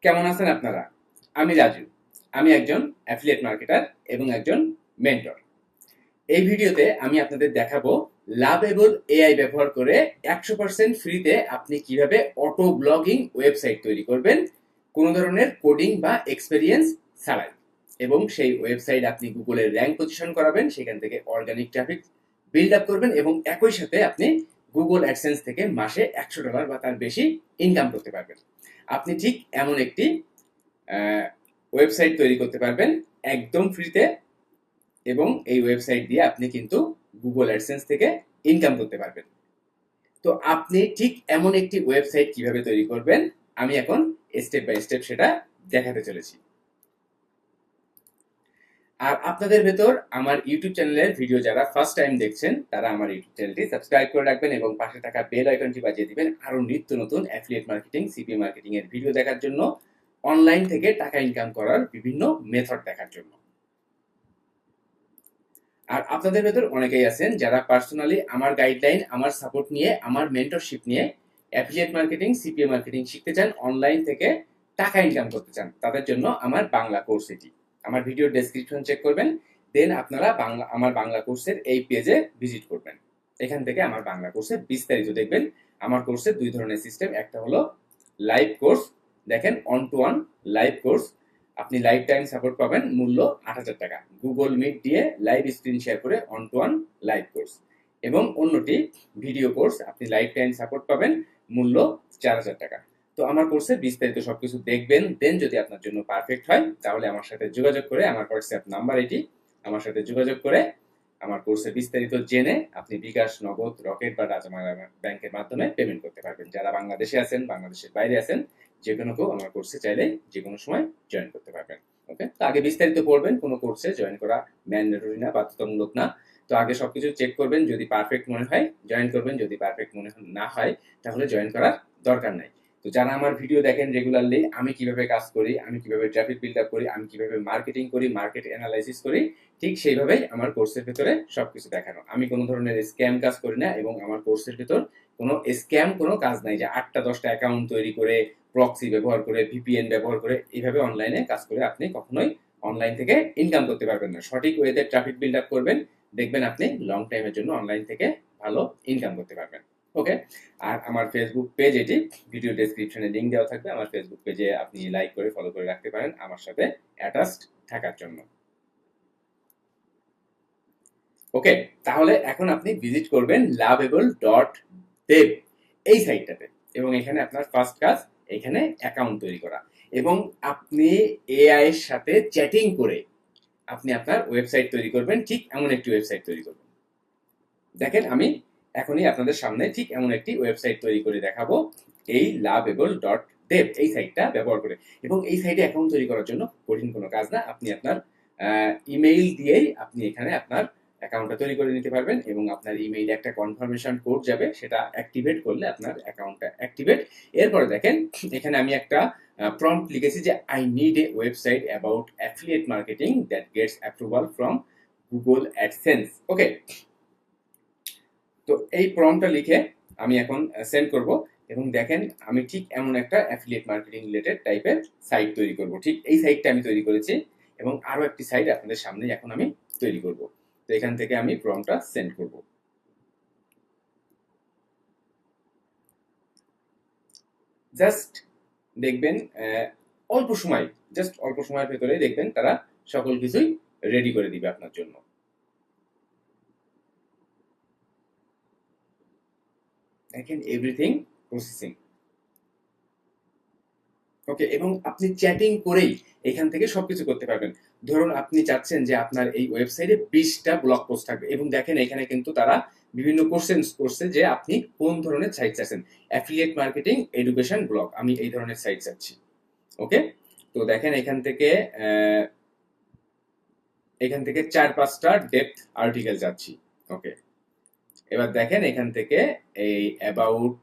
কেমন আছেন আপনারা? আমি রাজু। আমি একজন অ্যাফিলিয়েট মার্কেটার এবং একজন মেন্টর। এই ভিডিওতে আমি আপনাদের দেখাবো লাভেবল এআই ব্যবহার করে 100% ফ্রিতে আপনি কিভাবে অটো ব্লগিং ওয়েবসাইট তৈরি করবেন কোনো ধরনের কোডিং বা এক্সপেরিয়েন্স ছাড়াই, এবং সেই ওয়েবসাইট আপনি গুগলে র্যাঙ্ক পজিশন করাবেন, সেখান থেকে অর্গানিক ট্রাফিক বিল্ড আপ করবেন এবং একই সাথে আপনি গুগল অ্যাডসেন্স থেকে মাসে $100 বা তার বেশি ইনকাম করতে পারবেন। আপনি ঠিক এমন একটি ওয়েবসাইট তৈরি করতে পারবেন একদম ফ্রিতে, এবং এই ওয়েবসাইট দিয়ে আপনি কিন্তু গুগল অ্যাডসেন্স থেকে ইনকাম করতে পারবেন। তো আপনি ঠিক এমন একটি ওয়েবসাইট কিভাবে তৈরি করবেন আমি এখন স্টেপ বাই স্টেপ সেটা দেখাতে চলেছি। আর আপনাদের ভেতর আমার ইউটিউব চ্যানেলের ভিডিও যারা ফার্স্ট টাইম দেখছেন তারা আমার ইউটিউব চ্যানেলটি সাবস্ক্রাইব করে রাখবেন এবং পাশে থাকা বেল আইকনটি বাজিয়ে দিবেন আরো নিত্য নতুন অ্যাফিলিয়েট মার্কেটিং, সিপি মার্কেটিং এর ভিডিও দেখার জন্য, অনলাইন থেকে টাকা ইনকাম করার বিভিন্ন মেথড দেখার জন্য। আর আপনাদের ভেতর অনেকেই আছেন যারা পার্সোনালি আমার গাইডলাইন, আমার সাপোর্ট নিয়ে, আমার মেন্টরশিপ নিয়ে অ্যাফিলিয়েট মার্কেটিং, সিপিএ মার্কেটিং শিখতে চান, অনলাইন থেকে টাকা ইনকাম করতে চান। তাদের জন্য আমার বাংলা কোর্স এটি। আমার ভিডিও ডেসক্রিপশন চেক করবেন, দেন আপনারা আমার বাংলা কোর্সের এই পেজে ভিজিট করবেন। এখান থেকে আমার বাংলা কোর্সের বিস্তারিত দেখবেন। আমার কোর্সের দুই ধরনের সিস্টেম, একটা হলো লাইভ কোর্স, দেখেন one to one live course, আপনি লাইফ টাইম সাপোর্ট পাবেন, মূল্য ৮০০০ টাকা, গুগল মিট দিয়ে লাইভ স্ক্রিন শেয়ার করে one to one live course. এবং অন্যটি ভিডিও কোর্স, আপনি লাইফ টাইম সাপোর্ট পাবেন, মূল্য ৪০০০ টাকা। তো আমার কোর্সের বিস্তারিত সবকিছু দেখবেন, দেন যদি আপনার জন্য পারফেক্ট হয় তাহলে আমার সাথে যোগাযোগ করে, আমার হোয়াটসঅ্যাপ নাম্বার এটি, আমার সাথে যোগাযোগ করে আমার কোর্সের বিস্তারিত জেনে আপনি বিকাশ, নগদ, রকেট বা রাজামারা ব্যাংকের মাধ্যমে পেমেন্ট করতে পারবেন। যারা বাংলাদেশে আছেন, বাংলাদেশের বাইরে আছেন, যে কোনো কেউ আমার কোর্সে চাইলে যে কোনো সময় জয়েন করতে পারবেন। ওকে, তো আগে বিস্তারিত পড়বেন, কোনো কোর্সে জয়েন করা ম্যান্ডেটরি না, বাধ্যতামূলক না। তো আগে সবকিছু চেক করবেন, যদি পারফেক্ট মনে হয় জয়েন করবেন, যদি পারফেক্ট মনে না হয় তাহলে জয়েন করার দরকার নাই। তো যারা আমার ভিডিও দেখেন রেগুলারলি, আমি কিভাবে কাজ করি, আমি কিভাবে ট্রাফিক বিল্ড আপ করি, আমি কিভাবে মার্কেটিং করি, মার্কেট অ্যানালাইসিস করি, ঠিক সেইভাবেই আমার কোর্সের ভিতরে সবকিছু দেখানো। আমি কোনো ধরনের স্ক্যাম কাজ করি না, এবং আমার কোর্সের ভিতর কোনো স্ক্যাম কোনো কাজ নাই যে ৮টা ১০টা অ্যাকাউন্ট তৈরি করে, প্রক্সি ব্যবহার করে, ভিপিএন ব্যবহার করে এইভাবে অনলাইনে কাজ করে আপনি কখনোই অনলাইন থেকে ইনকাম করতে পারবেন না। সঠিক ওয়েতে ট্রাফিক বিল্ড আপ করবেন, দেখবেন আপনি লং টাইমের জন্য অনলাইন থেকে ভালো ইনকাম করতে পারবেন। ওকে, আর আমার ফেসবুক পেজ এটি, ভিডিও ডেসক্রিপশনে লিংক দেওয়া থাকবে। আমার ফেসবুক পেজে আপনি লাইক করে ফলো করে রাখতে পারেন আমার সাথে অ্যাটাচড থাকার জন্য। ওকে, তাহলে এখন আপনি ভিজিট করবেন lovable.dev এই সাইটটাতে, এবং এখানে আপনার ফার্স্ট কাজ এখানে অ্যাকাউন্ট তৈরি করা, এবং আপনি এআই এর সাথে চ্যাটিং করে আপনি আপনার ওয়েবসাইট তৈরি করবেন। ঠিক এমন একটি ওয়েবসাইট তৈরি করবেন। দেখেন আমি এখনই আপনাদের সামনে ঠিক এমন একটি ওয়েবসাইট তৈরি করে দেখাবো এই lovable.dev এই সাইটটা ব্যবহার করে। এবং এই সাইটে অ্যাকাউন্ট তৈরি করার জন্য কঠিন কোনো কাজ না, আপনি আপনার ইমেইল দিয়েই আপনি এখানে আপনার অ্যাকাউন্টটা তৈরি করে নিতে পারবেন, এবং আপনার ইমেইলে একটা কনফার্মেশন কোড যাবে, সেটা অ্যাক্টিভেট করলে আপনার অ্যাকাউন্টটা অ্যাক্টিভেট। এরপরে দেখেন এখানে আমি একটা প্রম্পট লিখেছি যে I need a website about affiliate marketing that gets approval from Google AdSense. Okay, তো এই প্রম্পটটা লিখে আমি এখন সেন্ড করব, এবং দেখেন আমি ঠিক এমন একটা অ্যাফিলিয়েট মার্কেটিং রিলেটেড টাইপের সাইট তৈরি করব। ঠিক এই সাইটটা আমি তৈরি করেছি, এবং আরো একটি সাইট আপনাদের সামনে এখন আমি তৈরি করব। তো এখান থেকে আমি প্রম্পটটা সেন্ড করব। জাস্ট দেখবেন অল্প সময়, জাস্ট অল্প সময়ের ভেতরে দেখবেন তারা সকল কিছুই রেডি করে দিবে আপনার জন্য। দেখেন এভরিথিং প্রসেসিং। ওকে, এবং আপনি চ্যাটিং করেই এখান থেকে সবকিছু করতে পারবেন। ধরুন আপনি চাচ্ছেন যে আপনার এই ওয়েবসাইটে 20টা ব্লগ পোস্ট থাকবে, এবং দেখেন এখানে কিন্তু তারা বিভিন্ন কোশ্চেন করছে যে আপনি কোন ধরনের সাইট চাচ্ছেন। অ্যাফিলিয়েট মার্কেটিং, এডুকেশন, ব্লগ, আমি এই ধরনের সাইট চাচ্ছি। ওকে, তো দেখেন এখান থেকে 4-5টা ডেপথ আর্টিকেল চাচ্ছি। ওকে, এবার দেখেন এখান থেকে এই অ্যাবাউট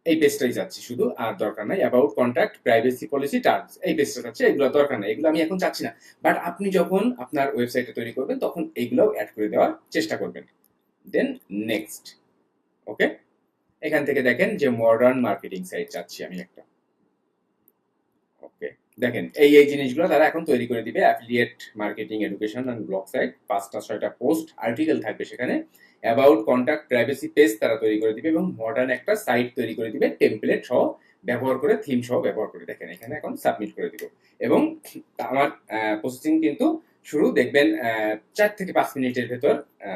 এই পেজটাই যাচ্ছি শুধু, আর দরকার নাই about contact, privacy policy, terms, এই পেজটা যাচ্ছে, এগুলো দরকার নাই, এগুলো আমি এখন চাচ্ছি না। বাট আপনি যখন আপনার ওয়েবসাইটে তৈরি করবেন তখন এইগুলো অ্যাড করে দেওয়ার চেষ্টা করবেন। দেন নেক্সট। ওকে, এখান থেকে দেখেন যে মডার্ন মার্কেটিং সাইট চাচ্ছি আমি একটা। ওকে, দেখেন এই জিনিসগুলো তারা এখন তৈরি করে দিবে। Affiliate marketing, education and blog site, 5টা 6টা পোস্ট আর্টিকেল থাকবে সেখানে, অ্যাবাউট, কন্টাক্ট, প্রাইভেসি পেজ তারা তৈরি করে দিবে এবং মডার্ন একটা সাইট তৈরি করে দিবে টেমপ্লেট সহ ব্যবহার করে, থিম সহ ব্যবহার করে। দেখেন এখানে এখন সাবমিট করে দিব এবং আমার প্রসেসিং কিন্তু শুরু, দেখবেন 4 থেকে 5 মিনিটের ভেতর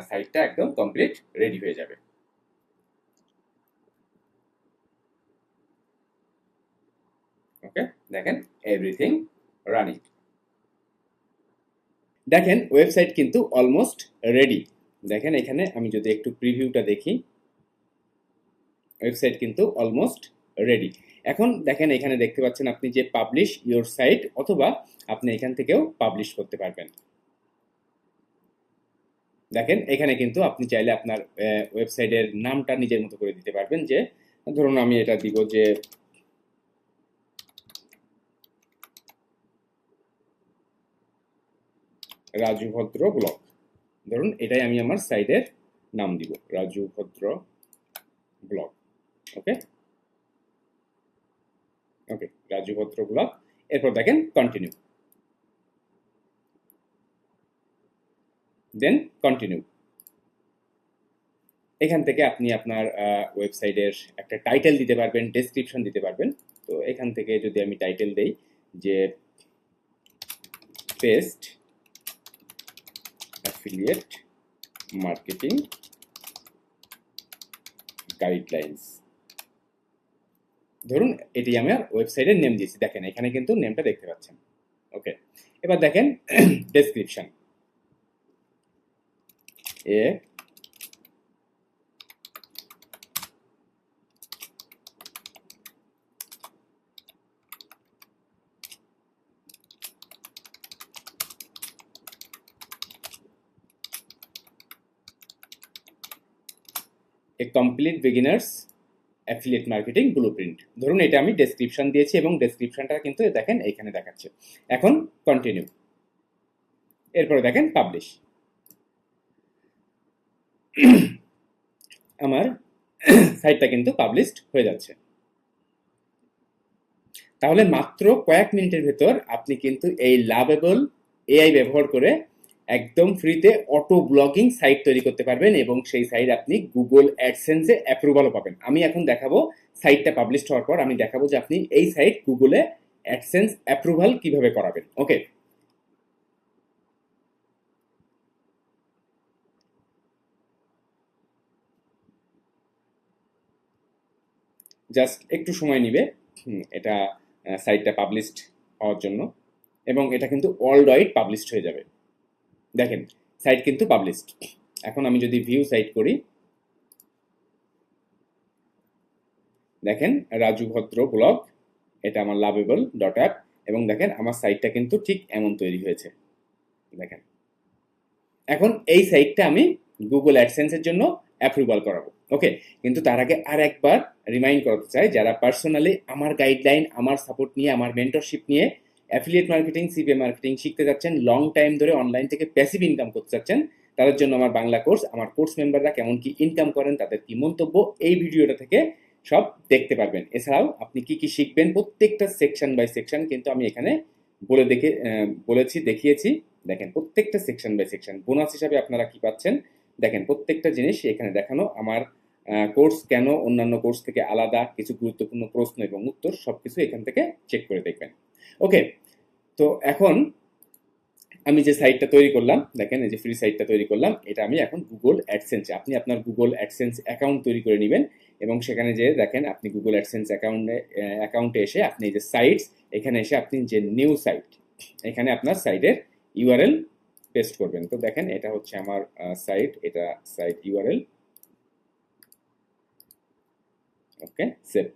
সাইটটা একদম কমপ্লিট রেডি হয়ে যাবে। ওকে, দেখেন এভরিথিং রানিং। দেখেন ওয়েবসাইট কিন্তু অলমোস্ট রেডি। দেখেন এখানে আমি যদি একটু প্রিভিউটা দেখি, ওয়েবসাইট কিন্তু অলমোস্ট রেডি। এখন দেখেন এখানে দেখতে পাচ্ছেন আপনি যে পাবলিশ ইওর সাইট, অথবা আপনি এখান থেকেও পাবলিশ করতে পারবেন। দেখেন এখানে কিন্তু আপনি চাইলে আপনার ওয়েবসাইটের নামটা নিজের মতো করে দিতে পারবেন। যে ধরুন আমি এটা দিব যে রাজু ভদ্র ব্লগ, ধরুন এটাই আমি আমার সাইটের নাম দিব, রাজু ভদ্র ব্লগ। ওকে ওকে, রাজু ভদ্র ব্লগ। এরপর দেখেন কন্টিনিউ, দেন কন্টিনিউ। এখান থেকে আপনি আপনার ওয়েবসাইটের একটা টাইটেল দিতে পারবেন, ডেসক্রিপশন দিতে পারবেন। তো এখান থেকে যদি আমি টাইটেল দেই যে পেস্ট অ্যাফিলিয়েট মার্কেটিং গাইডলাইন্স, ধরুন এটি আমার ওয়েবসাইটের নেম দিয়েছি। দেখেন এখানে কিন্তু নেমটা দেখতে পাচ্ছেন। ওকে, এবার দেখেন description, a complete beginners affiliate marketing blueprint, ধরুন এটা আমি ডেসক্রিপশন দিয়েছি এবং ডেসক্রিপশনটা কিন্তু দেখেন এখানে দেখাচ্ছে। এখন কন্টিনিউ, এরপরে দেখেন পাবলিশ। আমার সাইটটা কিন্তু পাবলিশড হয়ে যাচ্ছে। তাহলে মাত্র কয়েক মিনিটের ভেতর আপনি কিন্তু এই লাভেবল এআই ব্যবহার করে একদম ফ্রিতে অটো ব্লগিং সাইট তৈরি করতে পারবেন এবং সেই সাইট আপনি গুগল অ্যাডসেন্সে অ্যাপ্রুভালও পাবেন। আমি এখন দেখাবো সাইটটা পাবলিশ হওয়ার পর, আমি দেখাবো যে আপনি এই সাইট গুগলে অ্যাডসেন্স অ্যাপ্রুভাল কিভাবে করাবেন। ওকে, জাস্ট একটু সময় নিবে এটা সাইটটা পাবলিশড হওয়ার জন্য, এবং এটা কিন্তু ওয়ার্ল্ড ওয়াইড পাবলিশড হয়ে যাবে। দেখেন সাইট কিন্তু পাবলিশড। এখন আমি যদি ভিউ সাইট করি, দেখেন রাজু ভদ্র ব্লগ, এটা আমার লাভেবল ডট অ্যাপ, এবং দেখেন আমার সাইটটা কিন্তু ঠিক এমন তৈরি হয়েছে। দেখেন এখন এই সাইটটা আমি গুগল অ্যাডসেন্সের জন্য অ্যাপ্রুভাল করাবো। ওকে, কিন্তু তার আগে আর একবার রিমাইন্ড করতে চাই, যারা পার্সোনালি আমার গাইডলাইন, আমার সাপোর্ট নিয়ে, আমার মেন্টরশিপ নিয়ে অ্যাফিলিয়েট মার্কেটিং, সিপিএ মার্কেটিং শিখতে যাচ্ছেন, লং টাইম ধরে অনলাইন থেকে প্যাসিভ ইনকাম করতে চাচ্ছেন, তাদের জন্য আমার বাংলা কোর্স, আমার কোর্স মেম্বাররা কেমন কি ইনকাম করেন, তাদের কি মন্তব্য, এই ভিডিওটা থেকে সব দেখতে পারবেন। এছাড়াও আপনি কি কি শিখবেন প্রত্যেকটা সেকশন বাই সেকশন কিন্তু আমি এখানে বলেছি, দেখিয়েছি। দেখেন প্রত্যেকটা সেকশন বাই সেকশন বোনাস হিসাবে আপনারা কি পাচ্ছেন, দেখেন প্রত্যেকটা জিনিস এখানে দেখানো। আমার কোর্স কেন অন্যান্য কোর্স থেকে আলাদা, কিছু গুরুত্বপূর্ণ প্রশ্ন এবং উত্তর সবকিছু এখান থেকে চেক করে দেখবেন। ওকে, তো এখন আমি যে সাইটটা তৈরি করলাম, দেখেন এই যে ফ্রি সাইটটা তৈরি করলাম, এটা আমি এখন গুগল অ্যাডসেন্সে, আপনি আপনার গুগল অ্যাডসেন্স অ্যাকাউন্ট তৈরি করে নেবেন এবং সেখানে যে দেখেন আপনি গুগল অ্যাডসেন্স অ্যাকাউন্টে এসে আপনি এই যে সাইটস, এখানে এসে আপনি যে নিউ সাইট, এখানে আপনার সাইটের ইউআরএল পেস্ট করবেন। তো দেখেন এটা হচ্ছে আমার সাইট, এটা সাইট ইউআরএল। ওকে, সেভ।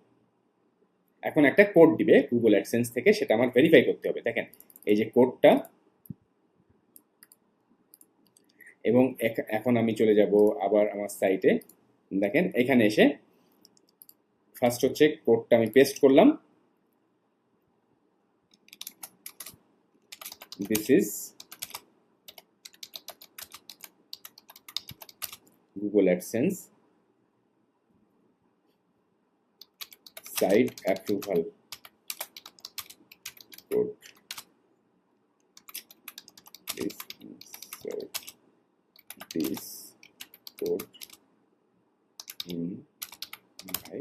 এখন একটা কোড দিবে গুগল অ্যাডসেন্স থেকে, সেটা আমার ভেরিফাই করতে হবে। দেখেন এই যে কোডটা, এবং এখন আমি চলে যাব আবার আমার সাইটে। দেখেন এখানে এসে ফার্স্ট হচ্ছে কোডটা আমি পেস্ট করলাম, this is Google AdSense website approval code, please insert this code in my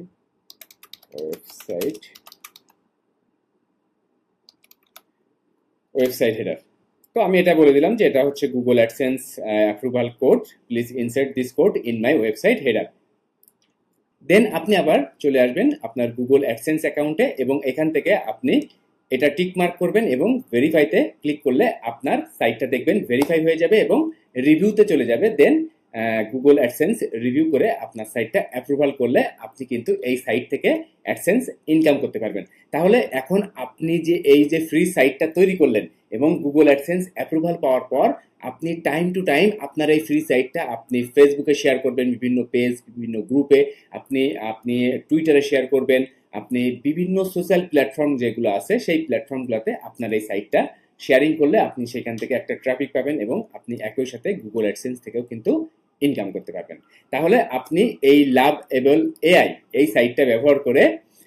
website header. তো আমি এটা বলে দিলাম যে এটা হচ্ছে Google AdSense approval code, please insert this code in my website header. Then আপনি আবার চলে আসবেন আপনার গুগল অ্যাডসেন্স অ্যাকাউন্টে এবং এখান থেকে আপনি এটা টিক মার্ক করবেন এবং ভেরিফাইতে ক্লিক করলে আপনার সাইটটা দেখবেন ভেরিফাই হয়ে যাবে এবং রিভিউতে চলে যাবে। দেন গুগল অ্যাডসেন্স রিভিউ করে আপনার সাইটটা অ্যাপ্রুভাল করলে আপনি কিন্তু এই সাইট থেকে অ্যাডসেন্স ইনকাম করতে পারবেন। তাহলে এখন আপনি যে এই যে ফ্রি সাইটটা তৈরি করলেন এবং গুগল অ্যাডসেন্স অ্যাপ্রুভাল পাওয়ার পর আপনি টাইম টু টাইম আপনার এই ফ্রি সাইটটা আপনি ফেসবুকে শেয়ার করবেন, বিভিন্ন পেজ, বিভিন্ন গ্রুপে, আপনি আপনি টুইটারে শেয়ার করবেন, আপনি বিভিন্ন সোশ্যাল প্ল্যাটফর্ম যেগুলো আছে সেই প্ল্যাটফর্মগুলোতে আপনার এই সাইটটা শেয়ারিং করলে আপনি সেখান থেকে একটা ট্রাফিক পাবেন এবং আপনি একই সাথে গুগল অ্যাডসেন্স থেকেও কিন্তু ইনকাম করতে পারবেন। তাহলে আপনি এই লাভএবল এআই এই সাইটটা ব্যবহার করে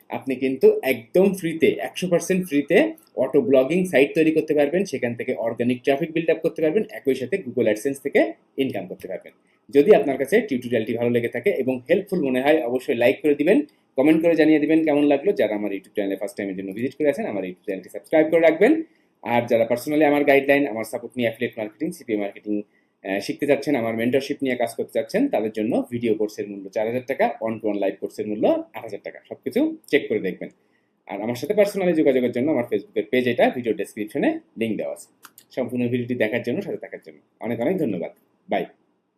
আপনি কিন্তু একদম ফ্রিতে 100% ফ্রিতে অটো ব্লগিং সাইট তৈরি করতে পারবেন, সেখান থেকে অর্গানিক ট্রাফিক বিল্ড আপ করতে পারবেন, একই সাথে গুগল অ্যাডসেন্স থেকে ইনকাম করতে পারবেন। যদি আপনার কাছে টিউটোরিয়ালটি ভালো লেগে থাকে এবং হেল্পফুল মনে হয় অবশ্যই লাইক করে দিবেন, কমেন্ট করে জানিয়ে দিবেন কেমন লাগলো। যারা আমার ইউটিউব চ্যানেলে ফার্স্ট টাইমের জন্য ভিজিট করে আছেন আমার ইউটিউব চ্যানেলটি সাবস্ক্রাইব করে রাখবেন। আর যারা পার্সোনালি আমার গাইডলাইন, আমার সাপোর্ট নিয়ে অ্যাফিলিয়েট মার্কেটিং, সিপিএ মার্কেটিং শিখতে যাচ্ছেন, আমার মেন্টরশিপ নিয়ে কাজ করতে যাচ্ছেন, তাদের জন্য ভিডিও কোর্সের মূল্য 4000 টাকা, ওয়ান টু ওয়ান লাইভ কোর্সের মূল্য 8000 টাকা। সবকিছু চেক করে দেখবেন। আর আমার সাথে পার্সোনালি যোগাযোগের জন্য আমার ফেসবুকের পেজ, এটা ভিডিও ডেসক্রিপশনে লিঙ্ক দেওয়া আছে। সম্পূর্ণ ভিডিওটি দেখার জন্য, সাথে থাকার জন্য অনেক অনেক ধন্যবাদ। বাই।